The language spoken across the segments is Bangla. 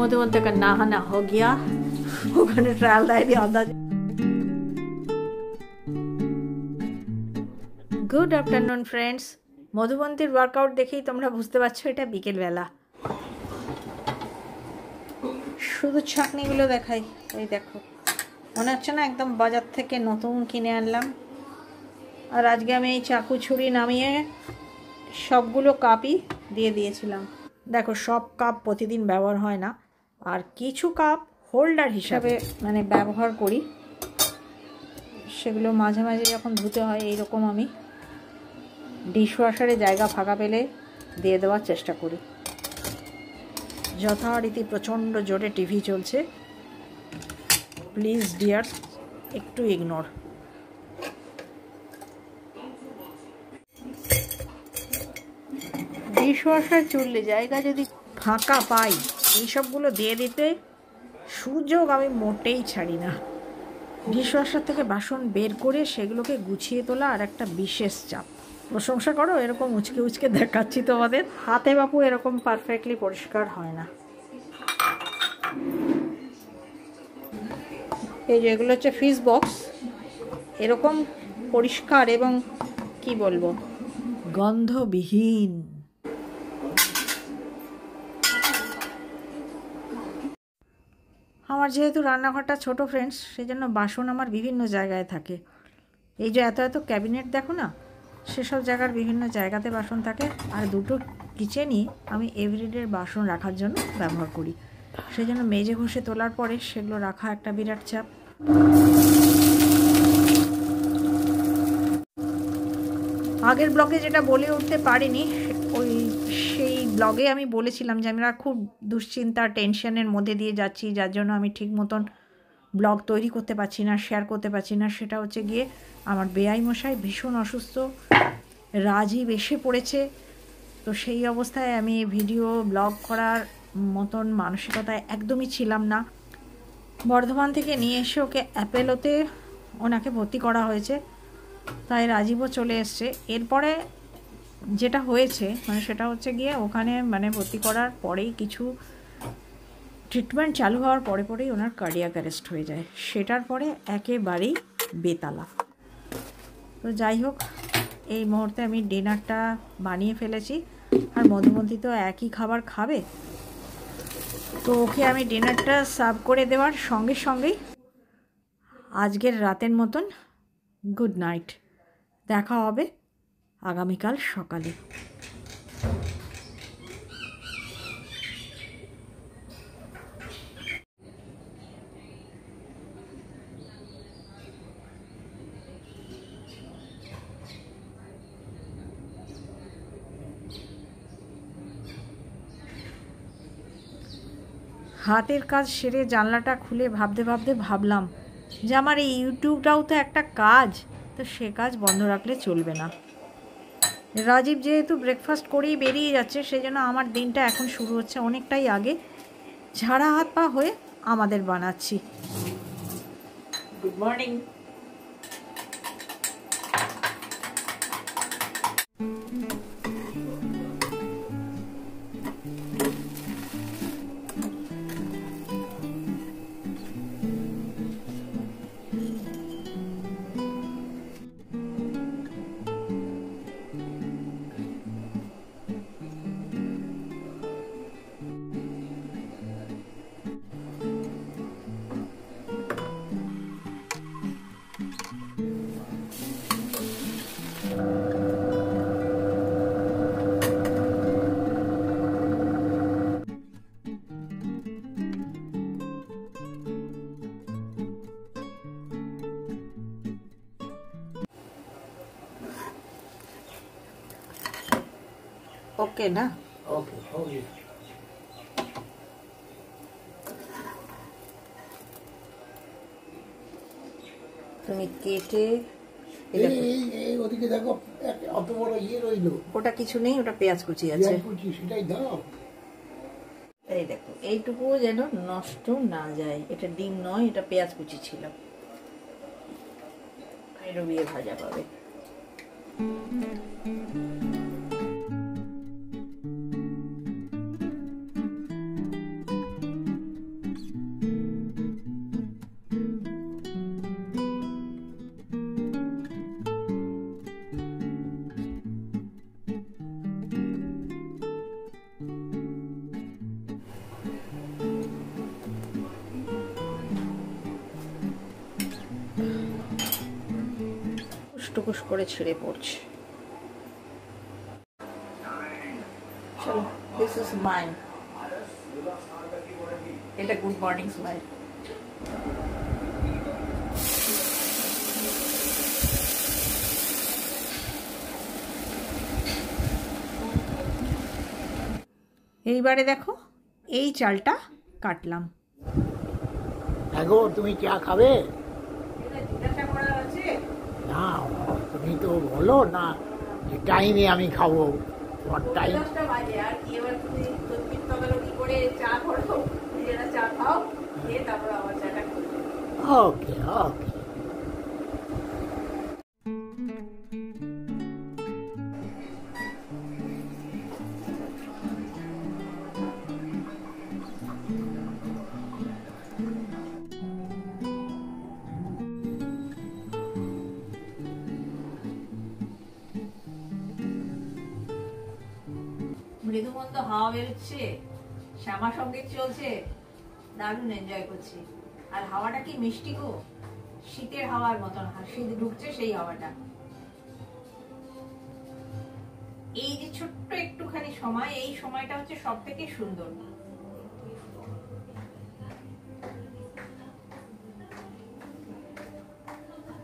मधुवंती का नहाना हो गया, ওখানে ট্রায়াল দেয়নি আন্দাজ। গুড আফটারনুন ফ্রেন্ডস, মধুবন্তীর ওয়ার্কআউট দেখেই তোমরা বুঝতে পারছো এটা বিকেলবেলা। শুধু ছাঁকনিগুলো দেখাই, এই দেখো, মনে হচ্ছে না একদম বাজার থেকে নতুন কিনে আনলাম। আর আজকে আমি এই চাকু ছুরি নামিয়ে সবগুলো কাপই দিয়ে দিয়েছিলাম। দেখো, সব কাপ প্রতিদিন ব্যবহার হয় না, আর কিছু কাপ হোল্ডার হিসাবে মানে ব্যবহার করি, সেগুলো মাঝে মাঝে যখন ধুতে হয় এইরকম আমি ডিশওয়াশারে জায়গা ফাঁকা পেলে দিয়ে দেওয়ার চেষ্টা করি। যথারীতি প্রচণ্ড জোরে টিভি চলছে, প্লিজ ডিয়ার একটু ইগনোর। ডিশওয়াশার চুললে জায়গা যদি ফাঁকা পাই এইসবগুলো দিয়ে দিতে সুযোগ আমি মোটেই ছাড়ি না। ডিশওয়াশার থেকে বাসন বের করে সেগুলোকে গুছিয়ে তোলা আর একটা বিশেষ চাপ। প্রশংসা করো, এরকম উচকে উচকে দেখাচ্ছি তোমাদের। হাতে বাপু এরকম পারফেক্টলি পরিষ্কার হয় না। এই যে এগুলো হচ্ছে ফিশ বক্স, এরকম পরিষ্কার এবং কি বলবো গন্ধবিহীন। আমার যেহেতু রান্নাঘরটা ছোট ফ্রেন্ডস, সেই জন্য বাসন আমার বিভিন্ন জায়গায় থাকে। এই যে এত এত ক্যাবিনেট দেখো না, সেসব জায়গার বিভিন্ন জায়গাতে বাসন থাকে। আর দুটো কিচেনই আমি এভরিডের বাসন রাখার জন্য ব্যবহার করি, সেই জন্য মেজে ঘষে তোলার পরে সেগুলো রাখা একটা বিরাট চাপ। আগের ব্লগে যেটা বলে উঠতে পারিনি, সেই ব্লগে আমি বলেছিলাম যে আমরা খুব দুশ্চিন্তা টেনশনের মধ্যে দিয়ে যাচ্ছি, যার জন্য আমি ঠিক মতন ব্লগ তৈরি করতে পারছি না, শেয়ার করতে পারছি না। সেটা হচ্ছে গিয়ে আমার বেয়াই মশাই ভীষণ অসুস্থ, রাজীব এসে পড়েছে। তো সেই অবস্থায় আমি ভিডিও ব্লগ করার মতন মানসিকতায় একদমই ছিলাম না। বর্ধমান থেকে নিয়ে এসে ওকে অ্যাপেলোতে ওনাকে ভর্তি করা হয়েছে, তাই রাজীবও চলে এসছে। এরপরে যেটা হয়েছে মানে সেটা হচ্ছে গিয়ে ওখানে মানে ভর্তি করার পরেই কিছু ট্রিটমেন্ট চালু হওয়ার পরে পরেই ওনার কার্ডিয়াক অ্যারেস্ট হয়ে যায়। সেটার পরে একেবারেই বেতালা। তো যাই হোক, এই মুহূর্তে আমি ডিনারটা বানিয়ে ফেলেছি, আর মধুবন্তী তো একই খাবার খাবে, তো ওকে আমি ডিনারটা সার্ভ করে দেওয়ার সঙ্গে সঙ্গেই আজকের রাতের মতন গুড নাইট। দেখা হবে আগামীকাল সকালে। হাতের কাজ সেরে জানলাটা খুলে ভাবতে ভাবতে ভাবলাম যে আমার এই ইউটিউবটাও তো একটা কাজ, তো সে কাজ বন্ধ রাখলে চলবে না। রাজীব যেহেতু ব্রেকফাস্ট করেই বেরিয়ে যাচ্ছে, সেই জন্য আমার দিনটা এখন শুরু হচ্ছে অনেকটাই আগে। ঝাড়া হাত পা হয়ে আমাদের বানাচ্ছি। Good morning. ओके ना, ओके हो गया। তুমি কেটে ওদিকে দেখো অত বড় ইয়ে রইলো, ওটা কিছু নেই, ওটা পেঁয়াজ কুচি আছে, সেটাই দাও। এই দেখো এইটুকুও যেন নষ্ট না যায়। এটা ডিম নয়, এটা পেঁয়াজ কুচি ছিল। ডুবিয়ে ভাজা পাবে। টুকুস করে ছিঁড়ে পড়ছে। চলো, দিস ইজ মাইন। এটা গুড মর্নিং স্মাইল। এইবারে দেখো এই চালটা কাটলাম। গো তুমি চা খাবে? না তুমি তো বলো না যে টাইমে আমি খাবো, তোমার টাইম। ওকে ওকে। মৃদুমন্দ হাওয়া বেরোচ্ছে, শ্যামা সঙ্গীত চলছে, দারুণ এনজয় করছি। আর হাওয়াটা কি মিষ্টি গো, শীতের হাওয়ার মতন, শীত ঢুকছে সেই হাওয়াটা। এই যে ছোট্ট একটুখানি সময়, এই সময়টা হচ্ছে সব থেকে সুন্দর।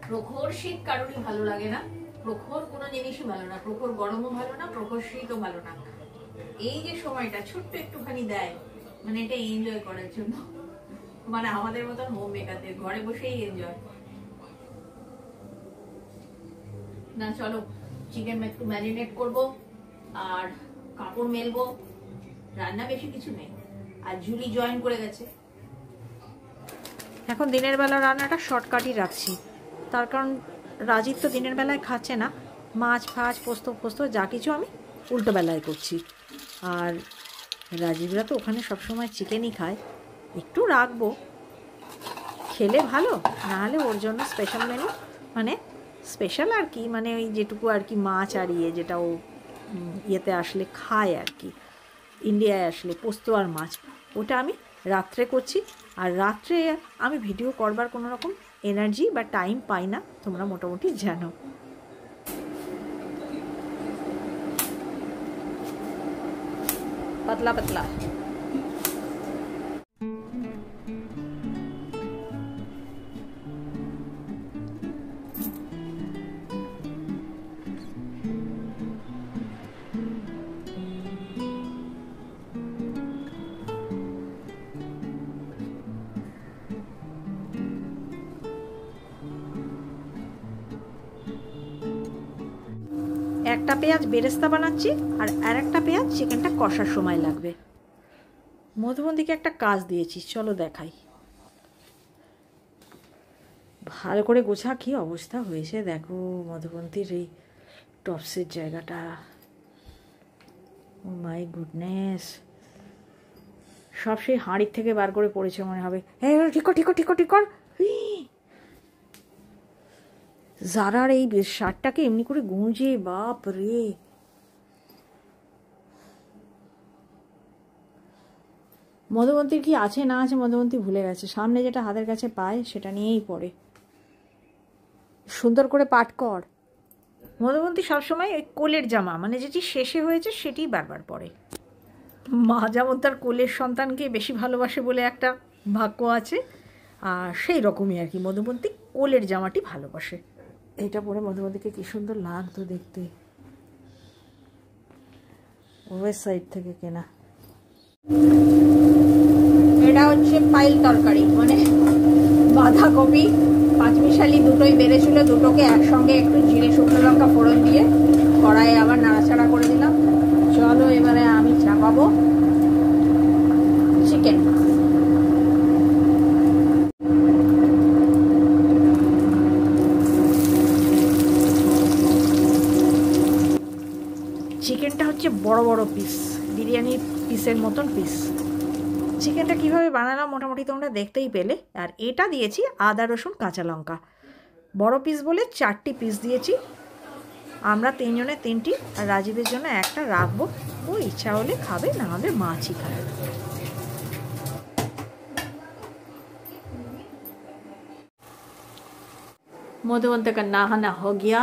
প্রখর শীত কারোরই ভালো লাগে না, প্রখর কোনো জিনিসই ভালো না, প্রখর গরমও ভালো না, প্রখর শীতও ভালো না। এই যে সময়টা ছোট্ট একটুখানি দেয়, মানে এটা এনজয় করার জন্য, মানে আমাদের মতন হোম মেকারদের ঘরে বসেই এনজয়। না চলো চিকেন একটু ম্যারিনেট করবো আর কাপড় মেলবো, রান্না বেশি কিছু নেই। আর জুলি জয়েন করে গেছে। এখন দিনের বেলা রান্নাটা শর্টকাটই রাখছি, তার কারণ রাজীব তো দিনের বেলায় খাচ্ছে না, মাছ ফাছ পোস্ত পোস্ত যা কিছু আমি উল্টো বেলায় করছি। আর রাজীবরা তো ওখানে সবসময় চিকেনই খায়, একটু রাখবো, খেলে ভালো, না হলে ওর জন্য স্পেশাল মেনু, মানে স্পেশাল আর কি, মানে ওই যেটুকু আর কি মাছ আর যেটা ও ইয়েতে আসলে খায় আর কি, ইন্ডিয়ায় আসলে পোস্ত আর মাছ, ওটা আমি রাত্রে করছি। আর রাত্রে আমি ভিডিও করবার কোনো রকম এনার্জি বা টাইম পাই না, তোমরা মোটামুটি জানো। পাতলা পাতলা একটা পেঁয়াজ বেরেস্তা বানাচ্ছি, আর একটা পেঁয়াজ চিকেনটা কষার সময় লাগবে। মধুবন্তীকে একটা কাজ দিয়েছি, চলো দেখাই। ভালো করে গোছা, কি অবস্থা হয়েছে দেখো মধুবন্তীর এই টপসের জায়গাটা। ও মাই গুডনেস, সব সেই হাঁড়ির থেকে বার করে পড়েছে মনে হবে। হ্যাঁ ঠিক কর ঠিক কর ঠিক কর ঠিক কর। জারার এই শার্টটাকে এমনি করে গুঁজে, বাপ রে। মধুবন্তীর কি আছে না আছে মধুবন্তী ভুলে গেছে, সামনে যেটা হাতের কাছে পায় সেটা নিয়েই পড়ে। সুন্দর করে পাঠ কর। মধুবন্তী সবসময় ওই কোলের জামা, মানে যেটি শেষে হয়েছে সেটি বারবার পরে। মা যেমন তার কোলের সন্তানকে বেশি ভালোবাসে বলে একটা বাক্য আছে, আর সেই রকমই আর কি মধুবন্তী কোলের জামাটি ভালোবাসে। এটা পরে মধুবন্তীকে কি সুন্দর লাগতো দেখতে, ওয়েস্ট সাইড থেকে কেনা। এটা হচ্ছে পাইল তরকারি, মানে বাঁধাকপি পাঁচমিশালি দুটোই বেড়েছিল, দুটোকে একসঙ্গে একটু জিরে শুকনো লঙ্কা ফোড়ন দিয়ে কড়াইয়ে আবার নাড়াচাড়া করে দিলাম। চলো এবারে আমি চাপাবো চিকেন। চিকেনটা হচ্ছে বড় বড় পিস, বিরিয়ানির পিসের মতন পিস। চিকেনটা কীভাবে বানালাম মোটামুটি তোমরা দেখতেই পেলে। আর এটা দিয়েছি আদা রসুন কাঁচা লঙ্কা, বড় পিস বলে 4টি পিস দিয়েছি। আমরা 3 জনে 3টি, আর রাজীবের জন্য একটা রাখবো, ও ইচ্ছা হলে খাবে, না হলে মাছই খাবে। मधुवंत का नहाना हो गया,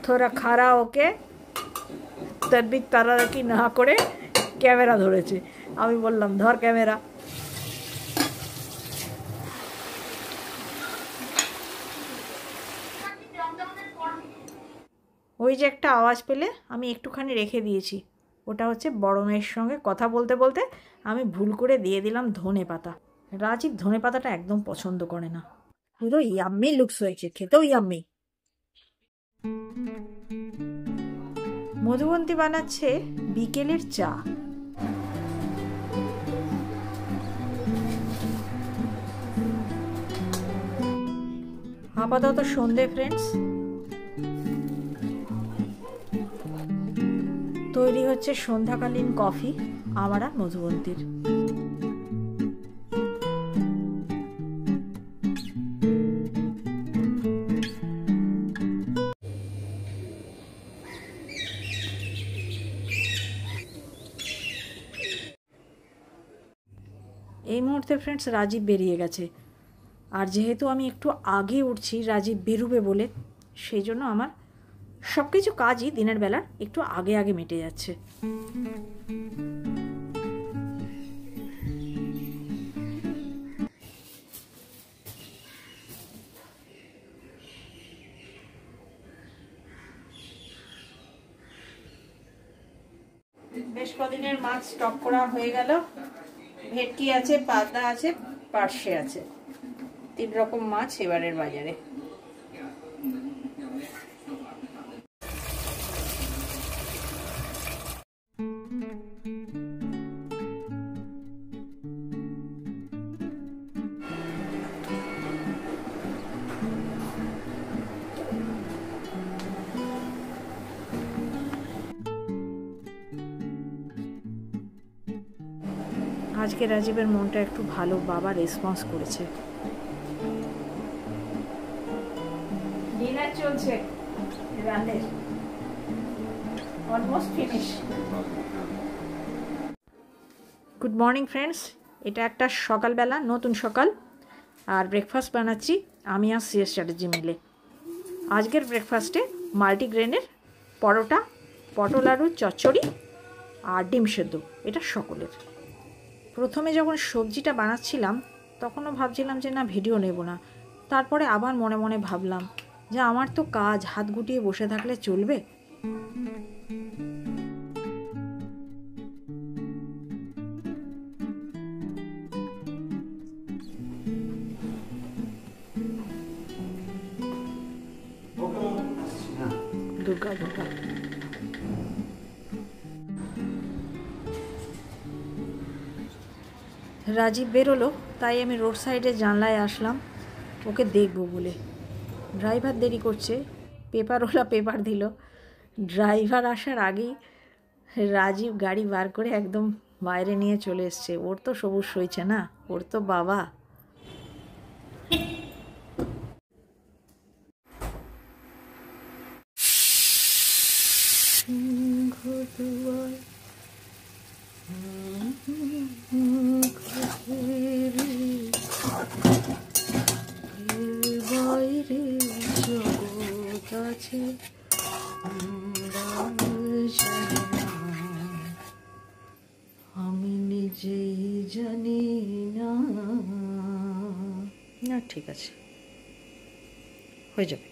थोड़ा खड़ा होके तदबिक ताराकी ना करे ক্যামেরা ধরেছে। আমি বললাম ধর ক্যামেরা। ওই যে একটা আওয়াজ পেলে আমি একটুখানি রেখে দিয়েছি, ওটা হচ্ছে বড় মেয়ের সঙ্গে কথা বলতে বলতে আমি ভুল করে দিয়ে দিলাম ধনে পাতা। রাজীব ধনে পাতাটা একদম পছন্দ করে না। পুরো ইয়াম্মি লুকস হয়েছে, খেতেও ইয়াম্মি। মধুবন্তী বানাচ্ছে বিকেলের চা। আপাতত সন্ধে ফ্রেন্ডস, তৈরি হচ্ছে সন্ধ্যাকালীন কফি আমার আর মধুবন্তীর। এই মুহূর্তে ফ্রেন্ডস রাজীব বেরিয়ে গেছে, আর যেহেতু আমি একটু আগে উঠছি রাজীব বেরোবে বলে, সেই জন্য আমার সব কিছু কাজই দিনের বেলার একটু আগে আগে মিটে যাচ্ছে। বেশ কদিনের মাছ স্টক করা হয়ে গেল। ভেটকি আছে, পাবদা আছে, পার্শে আছে, 3 রকম মাছ এবারের বাজারে। আজকে রাজীবের মনটা একটু ভালো, বাবা রেসপন্স করেছে। ডিনার চলছে, রান্নার almost finish. Good morning friends, এটা একটা সকালবেলা, নতুন সকাল, আর ব্রেকফাস্ট বানাচ্ছি আমি আর সিএস চ্যাটার্জি মিলে। আজকের ব্রেকফাস্টে মাল্টিগ্রেনের পরোটা, পটল আলুর চচ্চড়ি আর ডিম সেদ্ধ, এটা সকলের। প্রথমে যখন সবজিটা বানাচ্ছিলাম তখনও ভাবছিলাম যে না ভিডিও নেব না, তারপরে আবার মনে মনে ভাবলাম যে আমার তো কাজ, হাত গুটিয়ে বসে থাকলে চলবে। দুর্গা দুর্গা। রাজীব বেরোলো, তাই আমি রোড সাইডে জানলায় আসলাম ওকে দেখবো বলে। ড্রাইভার দেরি করছে, পেপারওয়ালা পেপার দিল। ড্রাইভার আসার আগেই রাজীব গাড়ি বার করে একদম বাইরে নিয়ে চলে এসছে। ওর তো সবুজ সইছে না, ওর তো বাবা। বাইরে জগৎ আছে, আমি নিজেই জানি না। না ঠিক আছে, হয়ে যাবে।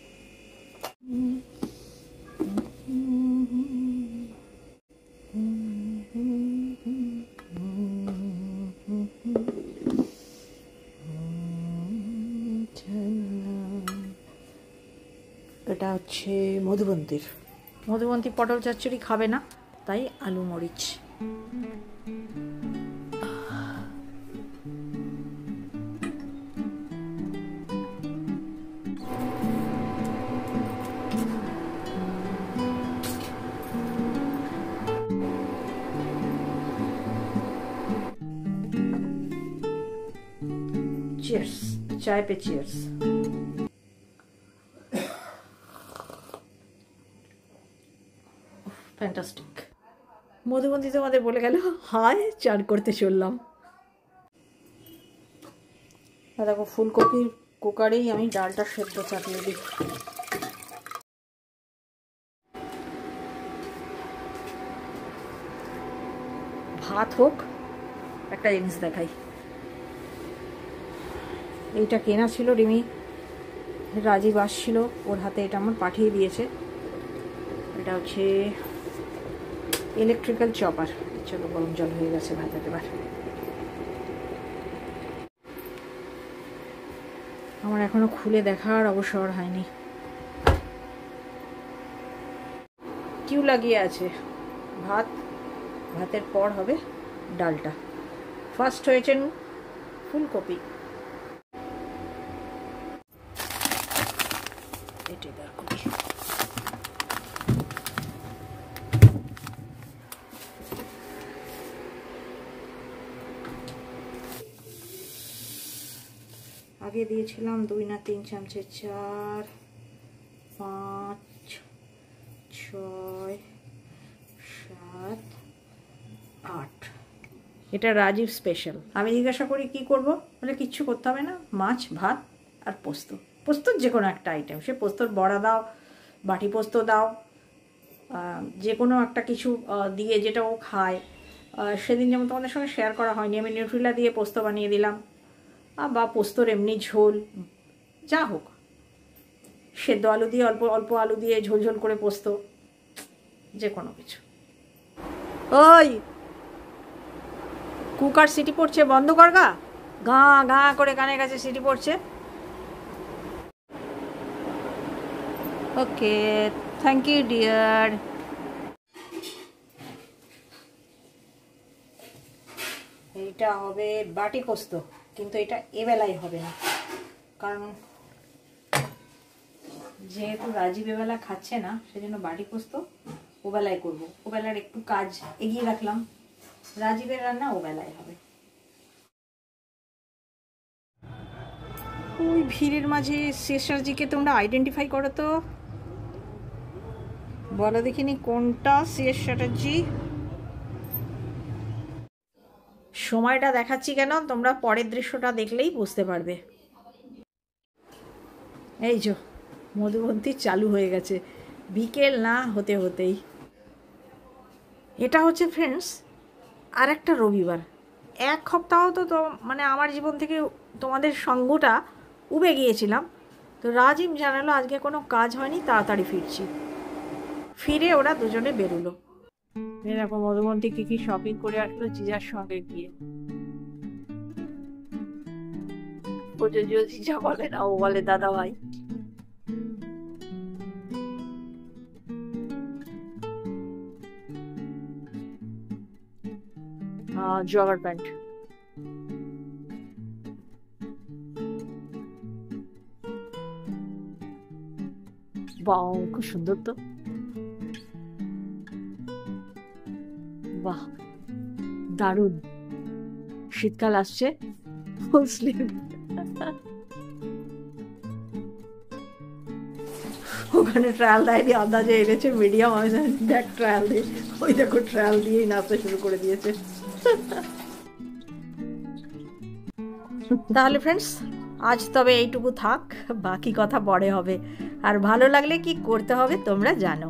এটা হচ্ছে মধুবন্তীর। মধুবন্তী পটল চচ্চড়ি খাবে না, তাই আলু মরিচ। চিয়ার্স, চায় পে চিয়ার্স। ফ্যান্টাস্টিক। মধুবন্তী তোমাদের বলে গেল হায়, চান করতে চললাম। দেখো ফুলকপির কুকারেই আমি ডালটা সেদ্ধ চাপিয়ে দিই। ভাত হোক, একটা জিনিস দেখাই। এইটা কেনা ছিল, রিমি রাজীব আসছিল, ওর হাতে এটা আমার পাঠিয়ে দিয়েছে। এটা হচ্ছে ইলেকট্রিক্যাল চপার। চলো, গরম জল হয়ে গেছে ভাতের। এবার আমার এখনো খুলে দেখার অবসর হয়নি। কিউ লাগিয়ে আছে। ভাতের পর হবে ডালটা। ফার্স্ট হয়েছেন ফুলকপি। এটি বার করি। আগে দিয়েছিলাম 2 না 3 চামচে, 4, 5, 6, 7, 8। এটা রাজীব স্পেশাল। আমি জিজ্ঞাসা করি কি করব, বলে কিচ্ছু করতে হবে না, মাছ, ভাত আর পোস্ত। পোস্তর যে কোনো একটা আইটেম, সে পোস্তর বড়া দাও, বাটি পোস্ত দাও, যে কোনো একটা কিছু দিয়ে যেটা ও খায়। সেদিন যেমন তোমাদের সঙ্গে শেয়ার করা হয়নি, আমি নিউট্রিলা দিয়ে পোস্ত বানিয়ে দিলাম, বা পোস্তর এমনি ঝোল, যা হোক, সেদ্ধ আলু দিয়ে অল্প অল্প আলু দিয়ে ঝোল ঝোল করে পোস্ত, যে কোনো কিছু। ওই কুকার সিটি পড়ছে, বন্ধ কর গা। গাঁ গাঁ করে কানের কাছে সিটি পড়ছে। ওকে, থ্যাংক ইউ ডিয়ার। এইটা হবে বাটি পোস্ত, কিন্তু এটা এবেলায় হবে না, কারণ যেহেতু রাজীব এবেলা খাচ্ছে না, সেজন্য বাটি পোস্ত ওবেলায় করবো। ওবেলার একটু কাজ এগিয়ে রাখলাম, রাজীবের রান্না ওবেলায় হবে। ওই ভিড়ের মাঝে শেষার্জিকে তোমরা আইডেন্টিফাই করো তো, বলো দেখিনি কোনটা শেষ চ্যাটার্জি। সময়টা দেখাচ্ছি কেন, তোমরা পরের দৃশ্যটা দেখলেই বুঝতে পারবে। এই যে মধুবন্তী চালু হয়ে গেছে, বিকেল না হতে হতেই। এটা হচ্ছে ফ্রেন্ডস আর একটা রবিবার। 1 সপ্তাহ তো মানে আমার জীবন থেকে তোমাদের সঙ্গটা উবে গিয়েছিলাম। তো রাজীব জানালো আজকে কোনো কাজ হয়নি, তাড়াতাড়ি ফিরছি। ফিরে ওরা দুজনে বেরোলো। এরকম মধুবন্তী কি শপিং করে আসলো জিজার সঙ্গে গিয়ে। ও যদিও জিজা বলে না, ও বলে দাদা ভাই। Jogger pant. বাহ, খুব সুন্দর তো। বাহ, দারুণ। শীতকাল আসছে, ফুল স্লিভ। ওখানে ট্রায়াল দেয়নি, আন্দাজে এনেছে মিডিয়াম। আমি দেখ ট্রায়াল দিয়ে, ওই দেখো ট্রায়াল দিয়েই নাচতে শুরু করে দিয়েছে। তাহলে ফ্রেন্ডস আজ তবে এইটুকু থাক, বাকি কথা পরে হবে। আর ভালো লাগলে কি করতে হবে তোমরা জানো।